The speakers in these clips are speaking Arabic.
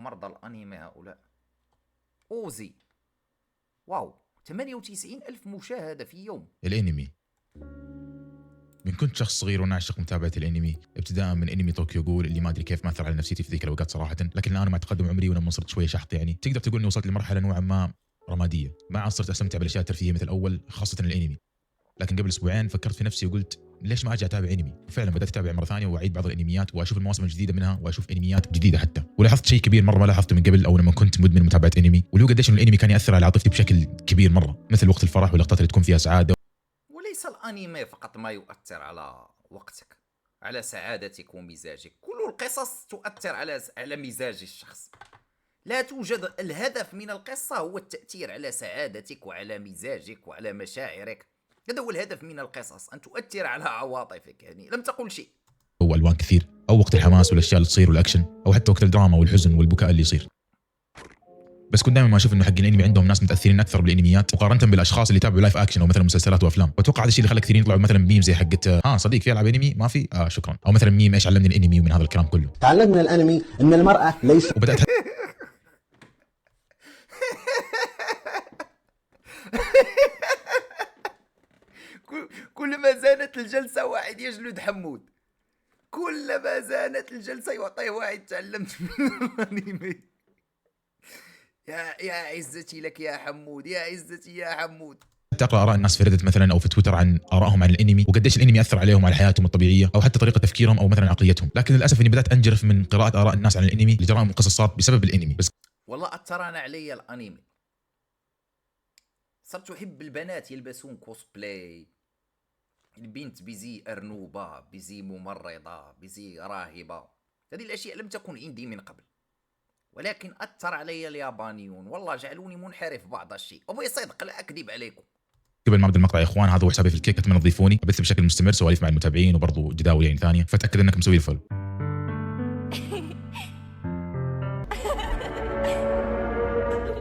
مرضى الأنمي هؤلاء. أوزي، واو، 98 ألف مشاهدة في يوم. الانمي. من كنت شخص صغير وانا اعشق متابعه الانمي، ابتداء من انمي طوكيو غول اللي ما ادري كيف ما اثر على نفسيتي في ذيك الاوقات صراحه، لكن الان مع تقدم عمري ولما صرت شويه شحط يعني تقدر تقول اني وصلت لمرحله نوعا ما رماديه، ما عاد صرت استمتع بالاشياء الترفيهيه مثل الاول خاصه الانمي. لكن قبل اسبوعين فكرت في نفسي وقلت ليش ما اجي اتابع انمي؟ وفعلا بدات اتابع مره ثانيه واعيد بعض الانميات واشوف المواسم الجديده منها واشوف انميات جديده حتى. ولاحظت شيء كبير مره ما لاحظته من قبل او لما كنت مدمن متابعه انمي، واللي هو قديش انه الانمي كان ياثر على عاطفتي بشكل كبير مره، مثل وقت الفرح واللقطات اللي تكون فيها سعاده. وليس الأنمي فقط ما يؤثر على وقتك، على سعادتك ومزاجك، كل القصص تؤثر على مزاج الشخص. لا توجد الهدف من القصة هو التأثير على سعادتك وعلى مزاجك وعلى مشاعرك. هذا هو الهدف من القصص، أن تؤثر على عواطفك. يعني لم تقل شيء. او الوان كثير، او وقت الحماس والاشياء اللي تصير والاكشن، او حتى وقت الدراما والحزن والبكاء اللي يصير. بس كنت دائما ما اشوف انه حق الانمي عندهم ناس متاثرين اكثر بالانميات مقارنه بالاشخاص اللي يتابعوا لايف اكشن او مثلا مسلسلات وافلام، واتوقع هذا الشيء اللي خلى كثيرين يطلعوا مثلا ميم زي حقت صديق في العاب انمي ما في شكرا، او مثلا ميم ايش علمني الانمي ومن هذا الكلام كله. تعلمت من الانمي ان المراه ليست وبدات كلما زانت الجلسة واحد يجلد حمود، كلما زانت الجلسة يعطيه واحد تعلمت من الأنمي. يا عزتي لك يا حمود، يا عزتي يا حمود. اقرا اراء الناس في ريدت مثلا او في تويتر عن ارائهم عن الانمي وقديش الانمي اثر عليهم على حياتهم الطبيعيه او حتى طريقه تفكيرهم او مثلا عقليتهم، لكن للاسف اني بدات انجرف من قراءه اراء الناس عن الانمي لجرائم وقصصات بسبب الانمي. بس والله أثر أنا علي الأنمي، صرت أحب البنات يلبسون كوسبلاي، البنت بزي أرنوبة، بزي ممرضة، بزي راهبة. هذه الأشياء لم تكن عندي من قبل، ولكن أثر علي اليابانيون، والله جعلوني منحرف بعض الشيء. أبوي صدق لا أكذب عليكم. قبل ما ابدا المقطع يا اخوان، هذا هو حسابي في الكيك، اتمنى تضيفوني، ابث بشكل مستمر سواليف مع المتابعين وبرضه جداول يعني ثانيه، فتاكد انك مسوي الفولو.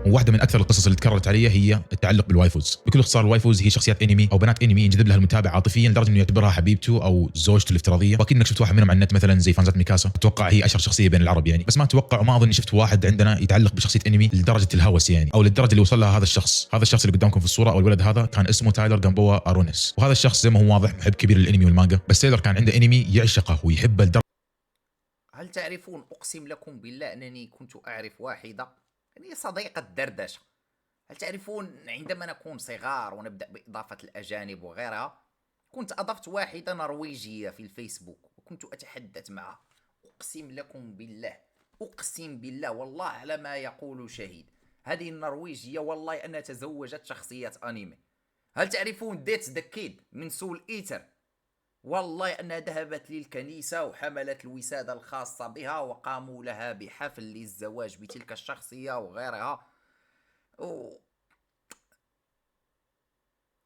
وواحده من اكثر القصص اللي تكررت علي هي التعلق بالوايفوز. بكل اختصار الوايفوز هي شخصيات انمي او بنات انمي ينجذب لها المتابع عاطفيا لدرجه انه يعتبرها حبيبته او زوجته الافتراضيه، واكيد انك شفت واحد منهم على النت مثلا زي فانزات ميكاسا، اتوقع هي اشهر شخصيه بين العرب يعني، بس ما اتوقع وما اظن شفت واحد عندنا يتعلق بشخصيه انمي لدرجه الهوس يعني، او للدرجه اللي وصل لها هذا الشخص. هذا الشخص اللي قدامكم في الصوره او الولد هذا كان اسمه تايلر جامبوا ارونس، وهذا الشخص زي ما هو واضح محب كبير للانمي والمانجا، بس تايلر كان عنده انمي يعشقه ويحبه لدرجه. هل تعرفون، أقسم لكم بالله أنني كنت أعرف واحدة، يعني صديقة دردشة. هل تعرفون عندما نكون صغار ونبدأ بإضافة الأجانب وغيرها، كنت أضفت واحدة نرويجية في الفيسبوك وكنت أتحدث معها. أقسم لكم بالله، أقسم بالله والله على ما يقول شهيد، هذه النرويجية والله أنها تزوجت شخصية أنمي. هل تعرفون ديت ذا كيد من سول إيتر؟ والله أنها ذهبت للكنيسة وحملت الوسادة الخاصة بها وقاموا لها بحفل للزواج بتلك الشخصية وغيرها.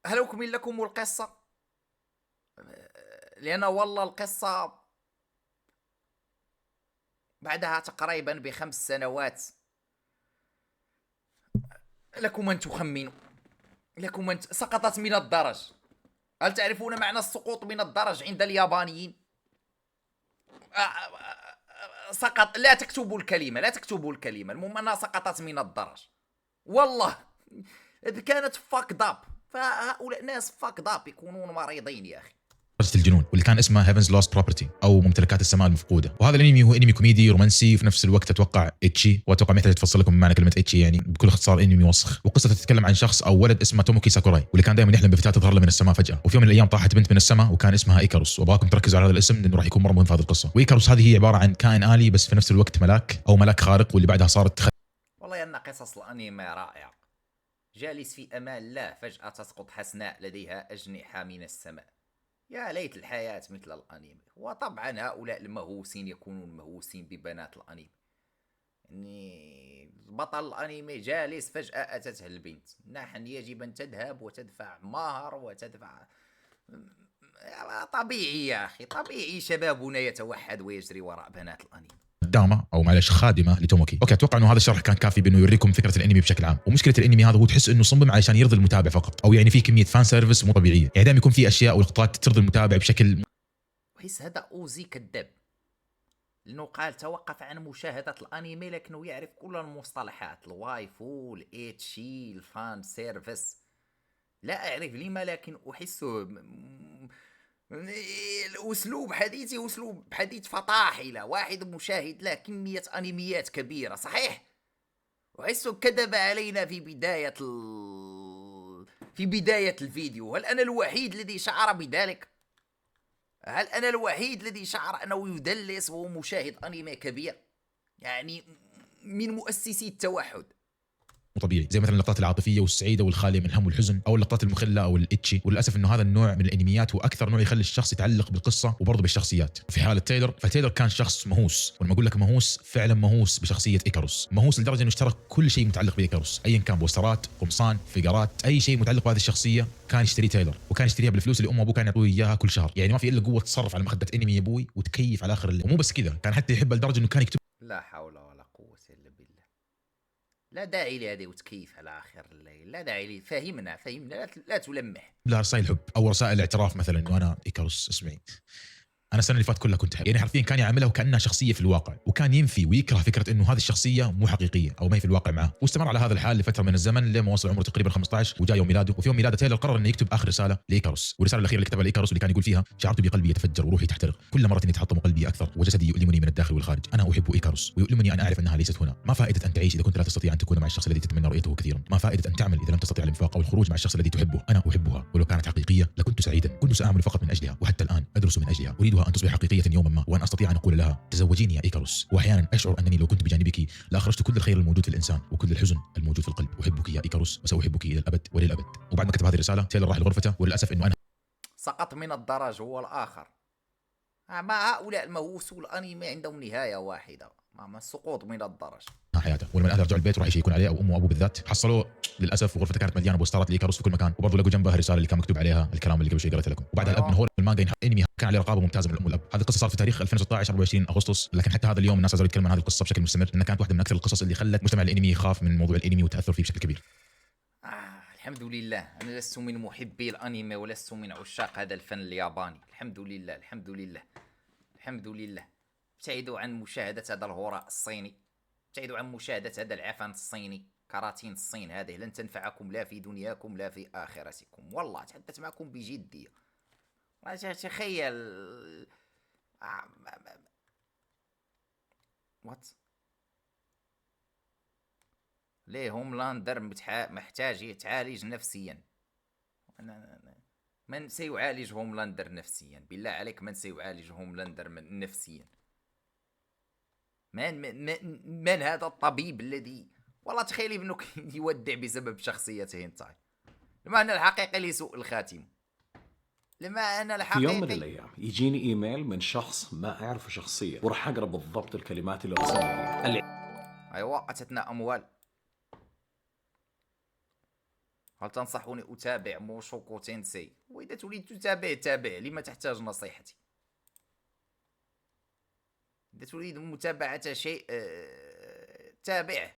هل أكمل لكم القصة؟ لأن والله القصة بعدها تقريبا ب5 سنوات لكم أن تخمنوا، لكم أن سقطت من الدرج. هل تعرفون معنى السقوط من الدرج عند اليابانيين؟ سقط، لا تكتبوا الكلمة، لا تكتبوا الكلمة، المهم أنها سقطت من الدرج. والله كانت فاكد اب، فهؤلاء ناس فاكد اب يكونون مريضين يا أخي. الجنون، واللي كان اسمه هيفنز لوست بروبرتي او ممتلكات السماء المفقوده. وهذا الانمي هو انمي كوميدي رومانسي وفي نفس الوقت اتوقع اتشي، واتوقع محتاج اتفصل لكم بمعنى كلمه اتشي يعني، بكل اختصار انمي وسخ. وقصته تتكلم عن شخص او ولد اسمه توموكي ساكوراي، واللي كان دائما يحلم بفتاه تظهر له من السماء فجاه، وفي يوم من الايام طاحت بنت من السماء وكان اسمها ايكاروس، وابغاكم تركزوا على هذا الاسم لانه راح يكون مره مهم في هذه القصه. وايكاروس هذه هي عباره عن كائن آلي بس في نفس الوقت ملاك او ملاك خارق، واللي بعدها صارت والله ان قصص الانمي رائعه. جالس في امان الله فجاه تسقط حسناء لديها اجنحه من السماء. يا ليت الحياة مثل الأنمي. وطبعا هؤلاء المهووسين يكونون مهووسين ببنات الأنمي، يعني بطل الأنمي جالس فجأة أتته البنت، نحن يجب أن تذهب وتدفع مهر وتدفع. طبيعي يا أخي، طبيعي شبابنا يتوحد ويجري وراء بنات الأنمي. خدامه او معلش خادمه لتوموكي. اوكي اتوقع انه هذا الشرح كان كافي بانه يوريكم فكره الانمي بشكل عام. ومشكله الانمي هذا هو تحس انه صمم علشان يرضي المتابع فقط، او يعني في كميه فان سيرفيس مو طبيعيه، يعني دائما يكون في اشياء ولقطات ترضي المتابع بشكل. وحس هذا اوزي كذاب. لأنه قال توقف عن مشاهدة الأنمي لكنه يعرف كل المصطلحات، الوايفو، الإيتشي، الفان سيرفيس. لا أعرف لما، لكن أحسه الأسلوب حديثي أسلوب حديث فطاحلة، واحد مشاهد له كمية أنميات كبيرة صحيح. أحسه كذب علينا في بداية الفيديو. هل أنا الوحيد الذي شعر بذلك؟ هل أنا الوحيد الذي شعر أنه يدلس وهو مشاهد أنمي كبير؟ يعني من مؤسسي التوحد. مو طبيعي، زي مثلا اللقطات العاطفيه والسعيده والخاليه من الهم والحزن، او اللقطات المخله او الاتشي. وللاسف انه هذا النوع من الانميات هو اكثر نوع يخلي الشخص يتعلق بالقصه وبرضه بالشخصيات. في حاله تايلر، فتايلر كان شخص مهووس، ولما اقول لك مهووس فعلا مهووس بشخصيه ايكاروس، مهووس لدرجه انه اشترى كل شيء متعلق بايكاروس، ايا كان بوسترات، قمصان، فيجرات، اي شيء متعلق بهذه الشخصيه كان يشتريه تايلر، وكان يشتريها بالفلوس اللي امه وابوه كانوا يعطوه اياها كل شهر. يعني ما في الا قوه تصرف على مخده انمي يا ابوي وتكيف على اخر الليل. ومو بس كذا، كان حتى يحبها لدرجه انه كان يكتب لا حول ولا قوة إلا بالله. لا داعي لهذه وتكيف على آخر الليل، لا داعي لي. فهمنا لا تلمح. لها رسائل حب او رسائل اعتراف، مثلا انه انا ايكاروس اسمعي، انا السنه اللي فاتت كلها كنت يعني حرفيا كان يعاملها وكانها شخصيه في الواقع، وكان ينفي ويكره فكره انه هذه الشخصيه مو حقيقيه او ما هي في الواقع معه. واستمر على هذا الحال لفتره من الزمن لما وصل عمره تقريبا 15 وجاء يوم ميلاده. وفي يوم ميلاده تايلر قرر انه يكتب اخر رساله لايكاروس، والرساله الاخيره اللي كتبها لايكاروس اللي كان يقول فيها: شعرت بقلبي يتفجر وروحي تحترق كل مره يتحطم قلبي اكثر وجسدي يؤلمني من الداخل والخارج. انا احب ايكاروس ويؤلمني ان اعرف انها ليست هنا. ما فائده ان تعيش اذا كنت لا تستطيع ان تكون مع الشخص الذي تتمنى رؤيته كثيرا. ما فائده ان تعمل اذا لم تستطيع الانفاق او الخروج مع الشخص الذي تحبه. انا احبها ولو كانت حقيقيه لكنت سعيدا. كنت ساعمل فقط من اجلها، وحتى الان ادرس من اجلها. اريدها ان تصبح حقيقيه يوما ما، وان استطيع ان اقول لها: تزوجيني يا ايكاروس. واحيانا اشعر انني لو كنت بجانبك لاخرجت كل الخير الموجود في الانسان وكل الحزن الموجود في القلب. احبك يا ايكاروس وساحبك الى الابد وللابد. وبعد ما كتب هذه الرساله تايلر راح لغرفته، وللاسف انه انا سقط من الدرج هو الآخر. مع هؤلاء المهووسو الأنمي عندهم نهاية واحدة، مع السقوط من الدرج. حياته. ولما الاهل رجعوا البيت وراح يشيكون عليه او امه وابوه بالذات، حصلوه للاسف وغرفته كانت مليانه بوسترات لايكاروس في كل مكان، وبرضه لقوا جنبها الرساله اللي كان مكتوب عليها الكلام اللي قبل شوي قرأت لكم. وبعدها الاب من هو المانجا انمي كان عليه رقابه ممتازه من الام والاب. هذه القصه صارت في تاريخ 2016 24 اغسطس، لكن حتى هذا اليوم الناس صاروا يتكلمون عن هذه القصه بشكل مستمر، لانها كانت واحده من اكثر القصص اللي خلت مجتمع الانمي يخاف من موضوع الانمي وتاثر فيه بشكل كبير. الحمد لله أنا لست من محبي الأنمي ولست من عشاق هذا الفن الياباني. الحمد لله الحمد لله الحمد لله. ابتعدوا عن مشاهدة هذا الهراء الصيني، ابتعدوا عن مشاهدة هذا العفن الصيني. كراتين الصين هذه لن تنفعكم لا في دنياكم لا في آخرتكم. والله أتحدث معكم بجدية. تخيل وات ليه هوملاندر محتاج يتعالج نفسيا. من سيعالج هوملاندر نفسيا؟ بالله عليك من سيعالج هوملاندر نفسيا؟ من هذا الطبيب الذي والله تخيلي ابنك يودع بسبب شخصيته هنتاي. لما أنا الحقيقي لسوء الخاتم. لما أنا في الحقيقي يوم من الأيام يجيني إيميل من شخص ما أعرفه شخصيا، وراح أقرأ بالضبط الكلمات اللي رسمها لي. أيوة أتتنا أموال. هل تنصحني أتابع موشوكو تنسي؟ وإذا تريد تتابع لما تحتاج نصيحتي؟ إذا تريد متابعة شيء تابعه.